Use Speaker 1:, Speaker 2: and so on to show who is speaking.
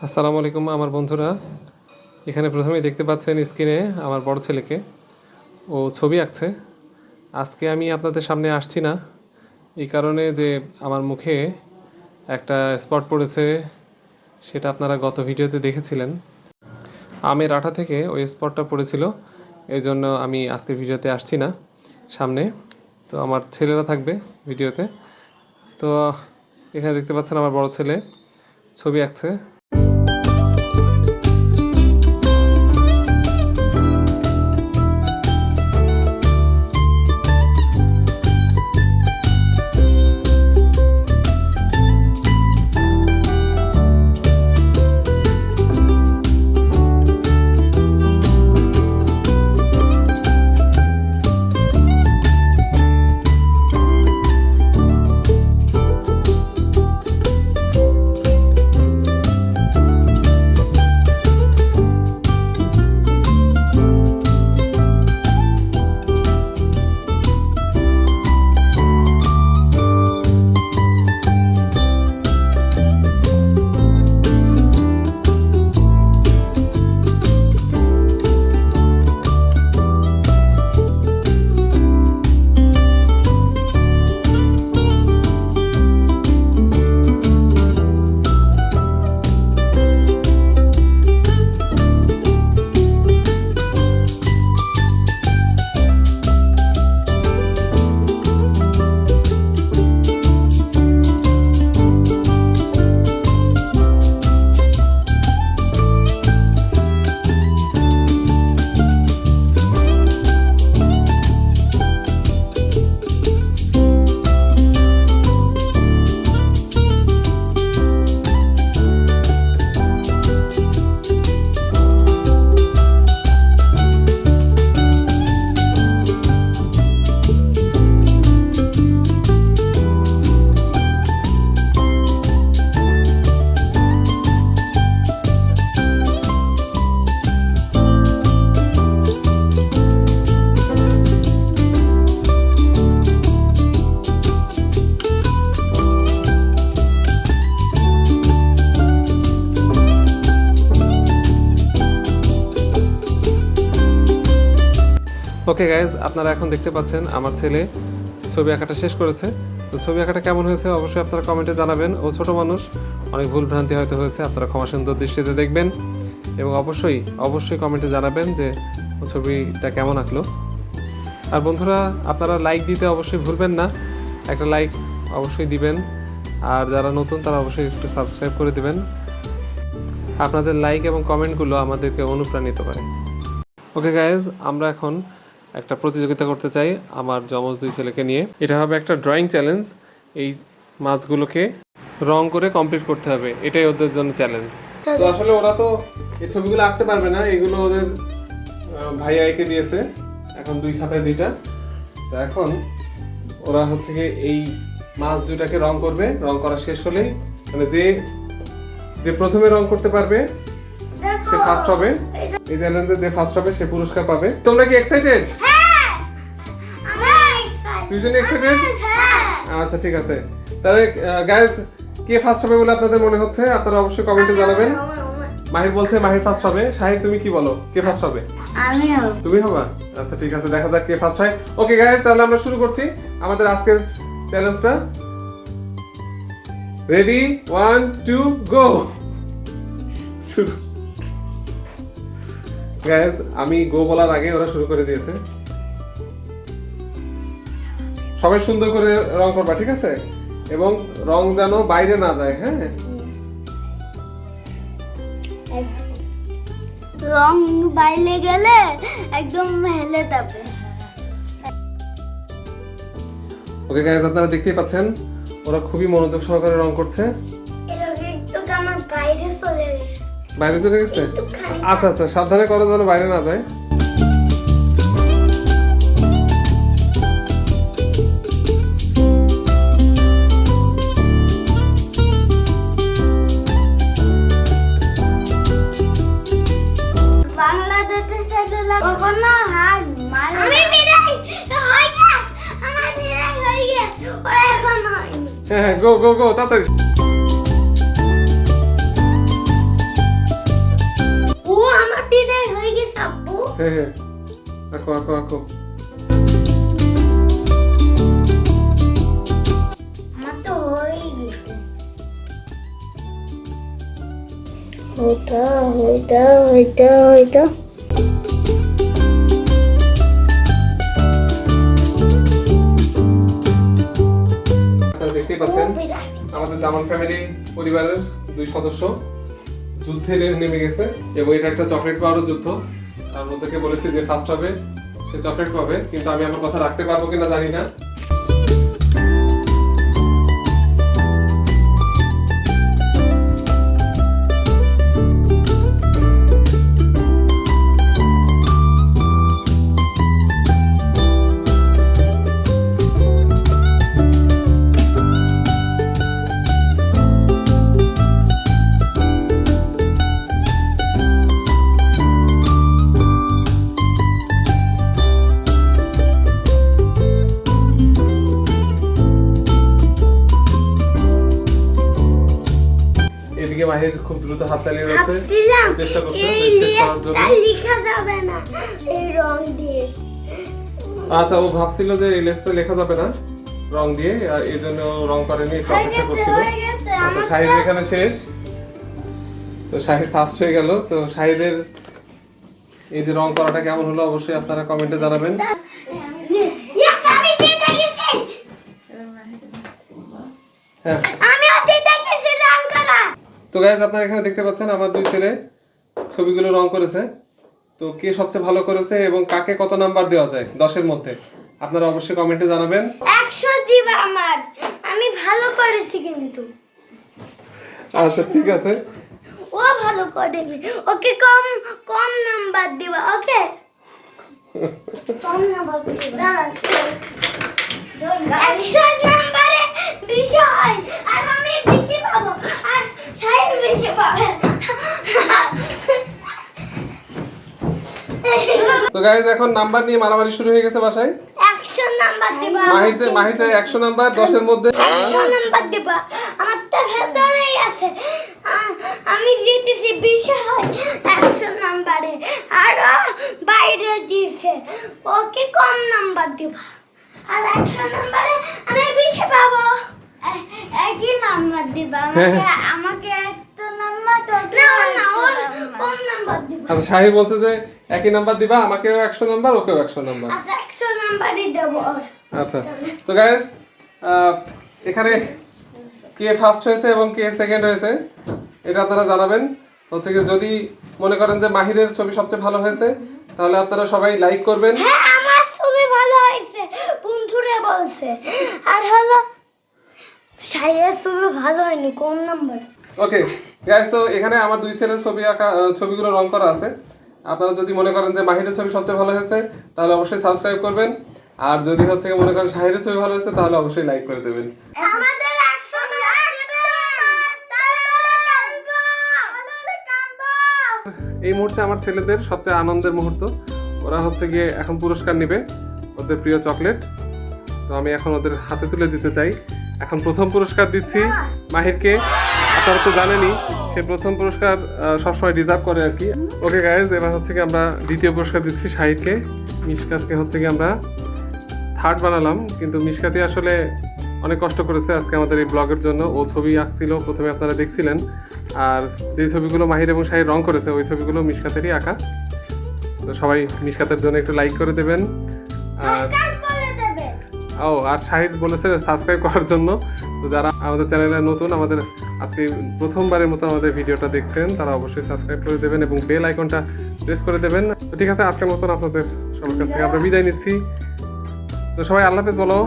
Speaker 1: আসসালামু আলাইকুম আমার বন্ধুরা। এখানে প্রথমেই দেখতে পাচ্ছেন স্ক্রিনে আমার বড় ছেলেকে, ও ছবি আঁকছে। আজকে আমি আপনাদের সামনে আসছি না এই কারণে যে আমার মুখে একটা স্পট পড়েছে, সেটা আপনারা গত ভিডিওতে দেখেছিলেন। আমের আঠা থেকে ওই স্পটটা পড়েছিল, এই জন্য আমি আজকে ভিডিওতে আসছি না সামনে। তো আমার ছেলেরা থাকবে ভিডিওতে। তো এখানে দেখতে পাচ্ছেন আমার বড় ছেলে ছবি আঁকছে। ওকে গাইজ, আপনারা এখন দেখতে পাচ্ছেন আমার ছেলে ছবি আঁকাটা শেষ করেছে। তো ছবি আঁকাটা কেমন হয়েছে অবশ্যই আপনারা কমেন্টে জানাবেন। ও ছোট মানুষ, অনেক ভুল ভ্রান্তি হয়তো হয়েছে, আপনারা ক্ষমা সুন্দর দৃষ্টিতে দেখবেন এবং অবশ্যই অবশ্যই কমেন্টে জানাবেন যে ও ছবিটা কেমন আঁকলো। আর বন্ধুরা, আপনারা লাইক দিতে অবশ্যই ভুলবেন না, একটা লাইক অবশ্যই দিবেন। আর যারা নতুন তারা অবশ্যই একটু সাবস্ক্রাইব করে দিবেন। আপনাদের লাইক এবং কমেন্টগুলো আমাদেরকে অনুপ্রাণিত করে। ওকে গাইজ, আমরা এখন একটা প্রতিযোগিতা করতে চাই আমার যমজ দুই ছেলেকে নিয়ে। এটা হবে একটা ড্রয়িং চ্যালেঞ্জ। এই মাছগুলোকে রং করে কমপ্লিট করতে হবে, এটাই ওদের জন্য চ্যালেঞ্জ। তো আসলে ওরা তো এই ছবিগুলো আঁকতে পারবে না, এগুলো ওদের ভাইয়া এঁকে দিয়েছে। এখন দুই খাতায় দুইটা। তো এখন ওরা হচ্ছে গিয়ে এই মাছ দুইটাকে রং করবে। রং করা শেষ হলেই মানে যে প্রথমে রং করতে পারবে সে ফার্স্ট হবে। এই চ্যালেঞ্জে যে ফার্স্ট হবে সে পুরস্কার পাবে। তোমরা কি এক্সাইটেড?
Speaker 2: হ্যাঁ, আমরা এক্সাইটেড।
Speaker 1: দুইজনে এক্সাইটেড?
Speaker 2: হ্যাঁ।
Speaker 1: আচ্ছা ঠিক আছে। তাহলে গাইস, কে ফার্স্ট হবে বলে আপনাদের মনে হচ্ছে আপনারা অবশ্যই কমেন্টে জানাবেন। মাহির বলছে মাহির ফার্স্ট হবে। শাহিদ, তুমি কি বলো, কে ফার্স্ট হবে?
Speaker 2: আমি হব।
Speaker 1: তুমি হবা? আচ্ছা ঠিক আছে, দেখা যাক কে ফার্স্ট হয়। ওকে গাইস, তাহলে আমরা শুরু করছি আমাদের আজকের চ্যালেঞ্জটা। রেডি, 1 2 গো। শুরু। গাইস, আমি গো বলার আগে ওরা শুরু করে দিয়েছে। সবাই সুন্দর করে রং করবা, ঠিক আছে? এবং রং যেন বাইরে না যায়। হ্যাঁ,
Speaker 2: রং বাইরে গেলে একদম হেলে যাবে।
Speaker 1: ওকে গাইস, আপনারা দেখতেই পাচ্ছেন ওরা খুবই মনোযোগ সহকারে রং করছে।
Speaker 2: এরকম একটু আমার বাইরে চলে গেছে।
Speaker 1: বাইরে চলে গেছে?
Speaker 2: একটুখানি।
Speaker 1: আচ্ছা আচ্ছা, সাবধানে করো যেন বাইরে না যায়।
Speaker 2: বাংলাদেশের সাথে কখনো হার মারে। আমি বিদায় তো হয়ে গেছে। আমার বিদায় হয়ে গেছে। ওরা এখন হয়নি।
Speaker 1: হ্যাঁ হ্যাঁ, গো গো গো, তাড়াতাড়ি। হ্যাঁ হ্যাঁ, আঁকো আঁকো আঁকো।
Speaker 2: আমার তো হয়ে গেছে। হইটা।
Speaker 1: আপনারা দেখতেই পাচ্ছেন আমাদের জামান ফ্যামিলি পরিবারের 2 সদস্য যুদ্ধে নেমে গেছে এবং এটা একটা চকলেট পাওয়ারও যুদ্ধ। তার মধ্যে কে বলেছে যে ফার্স্ট হবে সে চকলেট পাবে, কিন্তু আমি আমার কথা রাখতে পারবো কিনা জানি না। এদিকে মাহির খুব দ্রুত হাত চালিয়ে যাচ্ছে,
Speaker 2: ভাবছিলাম
Speaker 1: চেষ্টা করছে
Speaker 2: এই
Speaker 1: শেষ করার জন্য।
Speaker 2: লেজটা লেখা যাবে না এই রং দিয়ে।
Speaker 1: আচ্ছা, ও ভাবছিল যে এই লেসটা লেখা যাবে না রং দিয়ে, আর এই জন্য ও রং করেনি, একটু অপেক্ষা করছিল।
Speaker 2: হয়ে গেছে,
Speaker 1: আচ্ছা,
Speaker 2: আমার
Speaker 1: শাহিদ এখানে শেষ। তো শাহিদ ফার্স্ট হয়ে গেল। তো শাহিদের এই যে রং করাটা কেমন হলো অবশ্যই আপনারা কমেন্টে জানাবেন।
Speaker 2: Yes, আমি জিতে গেছি।
Speaker 1: হ্যাঁ,
Speaker 2: আমিও জিতে গেছি রং করা।
Speaker 1: তো গাইজ আপনারা এখানে দেখতে পাচ্ছেন আমার 2 ছেলে ছবিগুলো রং করেছে। তো কে সবচেয়ে ভালো করেছে এবং কাকে কত নাম্বার দেওয়া যায় 10-এর মধ্যে আপনারা অবশ্যই কমেন্টে জানাবেন।
Speaker 2: 100 দিবা আমার, আমি ভালো করেছি কিন্তু।
Speaker 1: আচ্ছা ঠিক আছে,
Speaker 2: ও ভালো করেনি, ওকে কম কম নাম্বার দিবা। ওকে কম নাম্বার দিবা। 100 নাম্বারে 20 হয় আর আমি 20 পাবো আর সাহেব 20 পাবে।
Speaker 1: তো গাইজ এখন নাম্বার নিয়ে মারামারি শুরু হয়ে গেছে বাসায়।
Speaker 2: 100 নাম্বার দিবা।
Speaker 1: মাহির চাই 100 নাম্বার 10-এর মধ্যে।
Speaker 2: 100 নাম্বার দিবা, আমার তো ভেতরেই আছে। আমি জিতেছি 20 হয় 100 নাম্বারে আর ও বাইরে দিয়েছে, ওকে কম নাম্বার দিবা আর 100 নাম্বারে আমি 20 পাবো। একই নাম্বার দিবা আমাকে একটা নাম্বার তো না ওর কম নাম্বার দিবা।
Speaker 1: আচ্ছা, শাহির বলছে যে একই নাম্বার দিবা, আমাকেও 100 নাম্বার, ওকেও 100 নাম্বার।
Speaker 2: আচ্ছা 100 নাম্বারই দেবো।
Speaker 1: আচ্ছা, তো গাইজ এখানে কে ফার্স্ট হয়েছে এবং কে সেকেন্ড হয়েছে এটা আপনারা জানাবেন। হচ্ছে কি, যদি মনে করেন যে মাহিরের ছবি সবচেয়ে ভালো হয়েছে তাহলে আপনারা সবাই লাইক করবেন।
Speaker 2: হ্যাঁ আমার ছবি ভালো হয়েছে বন্ধুরা বলছে, আর হলো শাইরের ছবি ভালো হয়নি, কম নাম্বার।
Speaker 1: ওকে গাইজ, তো এখানে আমার 2 ছেলের ছবি আঁকা ছবিগুলো রং করা আছে। আপনারা যদি মনে করেন যে মাহিরের ছবি সবচেয়ে ভালো হয়েছে তাহলে অবশ্যই সাবস্ক্রাইব করবেন, আর যদি হচ্ছে মনে করেন শাহিরের ছবি ভালো হয়েছে তাহলে অবশ্যই লাইক করে দেবেন।
Speaker 2: আমাদের 100
Speaker 1: এই মুহূর্তে আমার ছেলেদের সবচেয়ে আনন্দের মুহূর্ত, ওরা হচ্ছে গিয়ে এখন পুরস্কার নেবে, ওদের প্রিয় চকলেট। তো আমি এখন ওদের হাতে তুলে দিতে চাই। এখন প্রথম পুরস্কার দিচ্ছি মাহিরকে। আপনারা তো জানেনই সে প্রথম পুরস্কার সবসময় ডিজার্ভ করে আর কি। ওকে গাইজ, এবার হচ্ছে কি আমরা দ্বিতীয় পুরস্কার দিচ্ছি শাহিরকে। মিশকাতকে হচ্ছে কি আমরা থার্ড বানালাম, কিন্তু মিশকাতি আসলে অনেক কষ্ট করেছে আজকে আমাদের এই ব্লগের জন্য। ও ছবি আঁকছিল, প্রথমে আপনারা দেখছিলেন, আর যে ছবিগুলো মাহির এবং শাহির রং করেছে ওই ছবিগুলো মিশকাতেরই আঁকা। তো সবাই মিশকাতের জন্য একটু লাইক করে দেবেন। আর আর শাহিদ বলেছে সাবস্ক্রাইব করার জন্য। তো যারা আমাদের চ্যানেলে নতুন, আমাদের আজকে প্রথমবারের মতো আমাদের ভিডিওটা দেখছেন, তারা অবশ্যই সাবস্ক্রাইব করে দেবেন এবং বেল আইকনটা প্রেস করে দেবেন। তো ঠিক আছে, আজকের মতন আপনাদের সবার কাছ থেকে আমরা বিদায় নিচ্ছি। তো সবাই আল্লাহ হাফেজ বলো।